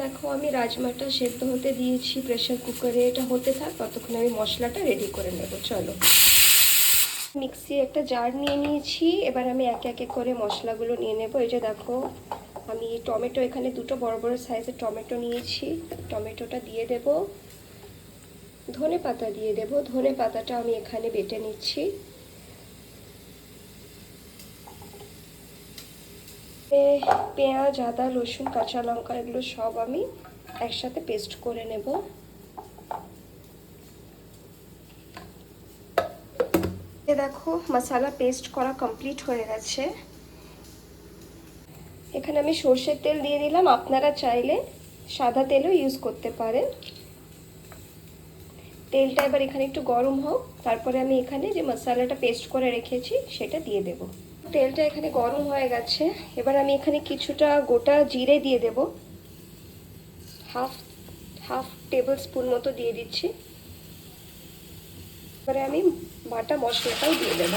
দেখো আমি রাজমাটা সেদ্ধ হতে দিয়েছি প্রেসার কুকারে। এটা হতে থাক, ততক্ষণ আমি মশলাটা রেডি করে নেব। চলো, মিক্সি একটা জার নিয়ে নিয়েছি। এবার আমি একে একে করে মশলাগুলো নিয়ে নেব। এই যে দেখো, আমি টমেটো এখানে দুটো বড় বড় সাইজের টমেটো নিয়েছি। টমেটোটা দিয়ে দেব, ধনে পাতা দিয়ে দেব। ধনে পাতাটা আমি এখানে বেটে নিচ্ছি। পেঁয়াজ, আদা, রসুন, কাঁচা লঙ্কা এগুলো সব আমি একসাথে পেস্ট করে নেব। দেখো মশলা পেস্ট করা কমপ্লিট হয়ে গেছে। এখানে আমি সর্ষের তেল দিয়ে দিলাম। আপনারা চাইলে সাদা তেলও ইউজ করতে পারেন। তেলটা এবার এখানে একটু গরম হোক, তারপরে আমি এখানে যে মশলাটা পেস্ট করে রেখেছি সেটা দিয়ে দেব। তেলটা এখানে গরম হয়ে গেছে। এবার আমি এখানে কিছুটা গোটা জিরে দিয়ে দেব। হাফ টেবিল স্পুন মতো দিয়ে দিচ্ছি। এবারে আমি বাটা মশলাটাও দিয়ে দেব।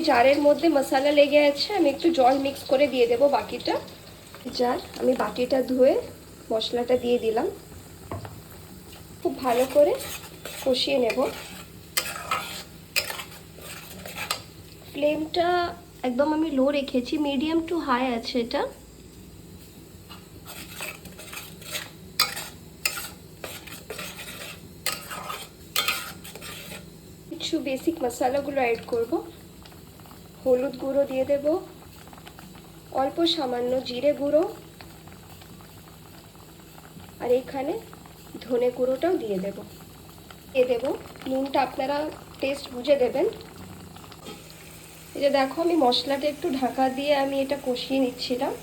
জারের মধ্যে মশলা লেগে আছে, আমি একটু জল মিক্স করে দিয়ে দেব বাকিটা। জার আমি বাটিটা ধুয়ে মশলাটা দিয়ে দিলাম। খুব ভালো করে কষিয়ে নেব। ফ্লেমটা একদম আমি লো রেখেছি, মিডিয়াম টু হাই আছে এটা। কিছু বেসিক মশলাগুলো অ্যাড করব। হলুদ গুঁড়ো দিয়ে দেব, অল্প সামান্য জিরে গুঁড়ো, আর এখানে ধনে গুঁড়োটাও দিয়ে দেব। নুনটা আপনারা টেস্ট বুঝে দেবেন। এই যে দেখো, আমি মশলাটা একটু ঢাকা দিয়ে আমি এটা কষিয়ে নিচ্ছিলাম।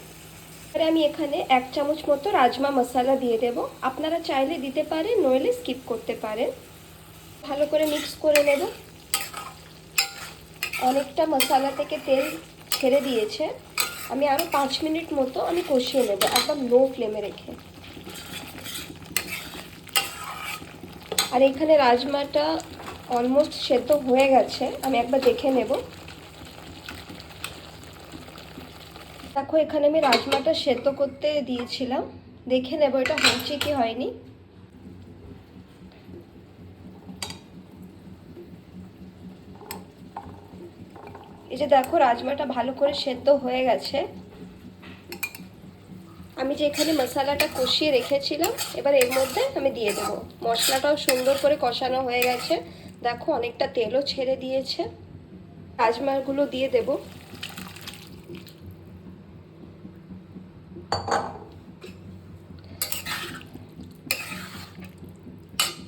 এবারে আমি এখানে 1 চামচ মতো রাজমা মশলা দিয়ে দেব। আপনারা চাইলে দিতে পারেন, নইলে স্কিপ করতে পারেন। ভালো করে মিক্স করে নেব। অনেকটা মশলা থেকে তেল ছেড়ে দিয়েছে। আমি আরও 5 মিনিট মতো আমি কষিয়ে নেব, একদম লো ফ্লেমে রেখে। আর এখানে রাজমাটা অলমোস্ট সেদ্ধ হয়ে গেছে, আমি একবার দেখে নেব। দেখো এখানে আমি রাজমাটা সেদ্ধ করতে দিয়েছিলাম, দেখে নেব এটা হয়েছে কি হয়নি। এই যে দেখো, রাজমাটা ভালো করে সেদ্ধ হয়ে গেছে। আমি যে এখানে মশলাটা কষিয়ে রেখেছিলাম, এবার এর মধ্যে আমি দিয়ে দেব। মশলাটাও সুন্দর করে কষানো হয়ে গেছে। দেখো অনেকটা তেলও ছেড়ে দিয়েছে। রাজমাগুলো দিয়ে দেব।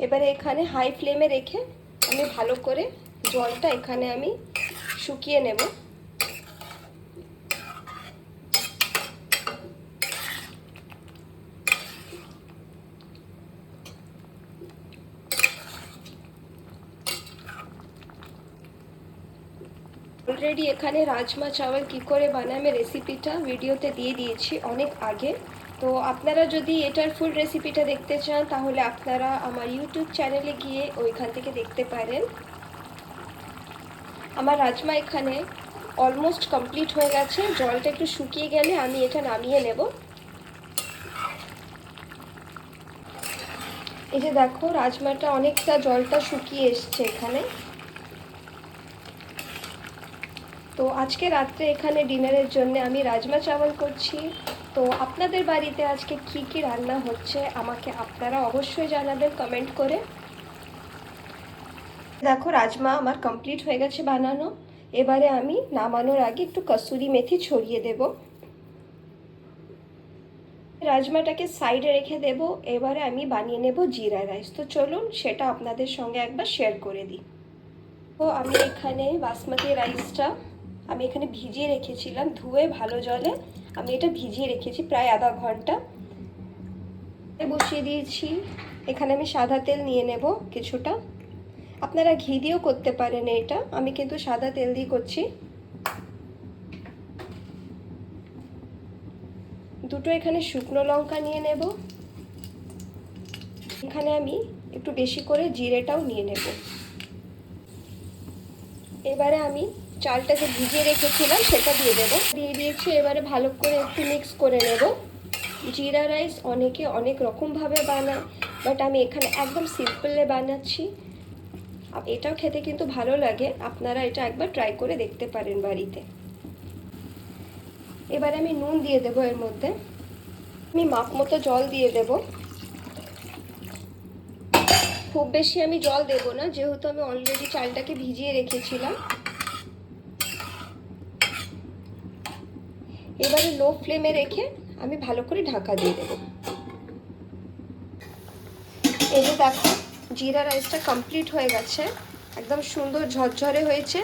এবারে এখানে হাই ফ্লেমে রেখে আমি ভালো করে জলটা এখানে আমি শুকিয়ে নেব। অলরেডি এখানে রাজমা চাওয়াল কী করে বানায় আমি রেসিপিটা ভিডিওতে দিয়ে দিয়েছি অনেক আগে। তো আপনারা যদি এটার ফুল রেসিপিটা দেখতে চান, তাহলে আপনারা আমার ইউটিউব চ্যানেলে গিয়ে ওইখান থেকে দেখতে পারেন। আমার রাজমা এখানে অলমোস্ট কমপ্লিট হয়ে গেছে। জলটা একটু শুকিয়ে গেলে আমি এটা নামিয়ে নেব। এই যে দেখো, রাজমাটা অনেকটা জলটা শুকিয়ে এসছে এখানে। তো আজকে রাত্রে এখানে ডিনারের জন্য আমি রাজমা চাওয়াল করছি। তো আপনাদের বাড়িতে আজকে কি কি রান্না হচ্ছে আমাকে আপনারা অবশ্যই জানাবেন কমেন্ট করে। দেখো রাজমা আমার কমপ্লিট হয়ে গেছে বানানো। এবারে আমি নামানোর আগে একটু কসুরি মেথি ছড়িয়ে দেব। রাজমাটাকে সাইডে রেখে দেব। এবারে আমি বানিয়ে নেব জিরা রাইস। তো চলুন সেটা আপনাদের সঙ্গে একবার শেয়ার করে দিই। তো আমি এখানে বাসমতি রাইসটা আমি এখানে ভিজিয়ে রেখেছিলাম, ধুয়ে ভালো জলে আমি এটা ভিজিয়ে রেখেছি প্রায় আধা ঘন্টা। বসিয়ে দিয়েছি। এখানে আমি সাদা তেল নিয়ে নেব কিছুটা। আপনারা ঘি দিয়েও করতে পারেন এটা, আমি কিন্তু সাদা তেল দিয়ে করছি। দুটো এখানে শুকনো লঙ্কা নিয়ে নেব। এখানে আমি একটু বেশি করে জিরেটাও নিয়ে নেব। এবারে আমি চালটা যে ভিজিয়ে রেখেছিলাম সেটা দিয়ে দেবো, দিয়ে দিয়েছি। এবারে ভালো করে একটু মিক্স করে নেব। জিরা রাইস অনেকে অনেক রকমভাবে বানায়, বাট আমি এখানে একদম সিম্পলে বানাচ্ছি। এটাও খেতে কিন্তু ভালো লাগে, আপনারা এটা একবার ট্রাই করে দেখতে পারেন বাড়িতে। এবার আমি নুন দিয়ে দেবো এর মধ্যে, আমি মাপ মতো জল দিয়ে দেব। খুব বেশি আমি জল দেব না, যেহেতু আমি অলরেডি চালটাকে ভিজিয়ে রেখেছিলাম। এবারে লো ফ্লেমে রেখে আমি ভালো করে ঢাকা দিয়ে দেব। এই যে দেখো, জিরা রাইসটা কমপ্লিট হয়ে গেছে, একদম সুন্দর ঝরঝরে হয়েছে।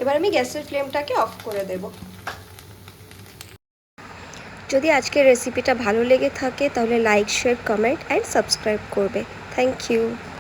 এবার আমি গ্যাসের ফ্লেমটাকে অফ করে দেব। যদি আজকের রেসিপিটা ভালো লেগে থাকে তাহলে like, share, comment and subscribe করবে। Thank you.